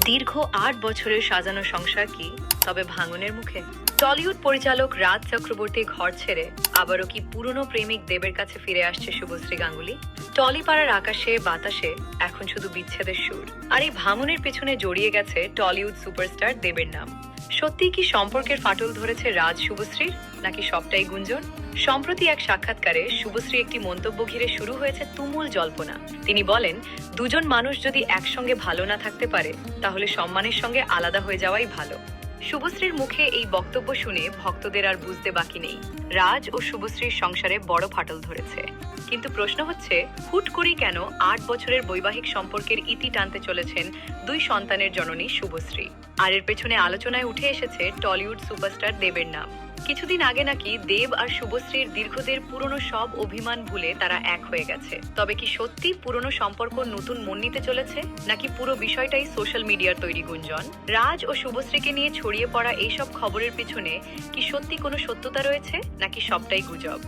দীর্ঘ ৮ বছরের সাজানো সংসার কি তবে ভাঙনের মুখে? টলিউড পরিচালক রাজ চক্রবর্তী ঘর ছেড়ে আবারও কি পুরনো প্রেমিক দেবের কাছে ফিরে আসছে শুভশ্রী গাঙ্গুলি? টলিপাড়ার আকাশে বাতাসে এখন শুধু বিচ্ছেদের সুর, আর এই ভাঙনের পেছনে জড়িয়ে গেছে টলিউড সুপারস্টার দেবের নাম। সত্যি কি সম্পর্কের ফাটল ধরেছে রাজ শুভশ্রীর, নাকি সবটাই গুঞ্জন? সম্প্রতি এক সাক্ষাৎকারে শুভশ্রী একটি মন্তব্য ঘিরে শুরু হয়েছে তুমুল জল্পনা। তিনি বলেন, দুজন মানুষ যদি একসঙ্গে ভালো না থাকতে পারে তাহলে সম্মানের সঙ্গে আলাদা হয়ে যাওয়াই ভালো। শুভশ্রীর মুখে এই বক্তব্য শুনে ভক্তদের আর বুঝতে বাকি নেই, রাজ ও শুভশ্রীর সংসারে বড় ফাটল ধরেছে। কিন্তু প্রশ্ন হচ্ছে, হুট করেই কেন ৮ বছরের বৈবাহিক সম্পর্কের ইতি টানতে চলেছেন দুই সন্তানের জননী শুভশ্রী? আর এর পেছনে আলোচনায় উঠে এসেছে টলিউড সুপারস্টার দেবের নাম। কিছুদিন আগে নাকি দেব আর শুভশ্রীর দীর্ঘদের পুরনো সব অভিমান ভুলে তারা এক হয়ে গেছে। তবে কি সত্যি পুরনো সম্পর্ক নতুন মন নিতে চলেছে, নাকি পুরো বিষয়টাই সোশ্যাল মিডিয়ার তৈরি গুঞ্জন? রাজ ও শুভশ্রীকে নিয়ে ছড়িয়ে পড়া এইসব খবরের পিছনে কি সত্যি কোনো সত্যতা রয়েছে, নাকি সবটাই গুজব?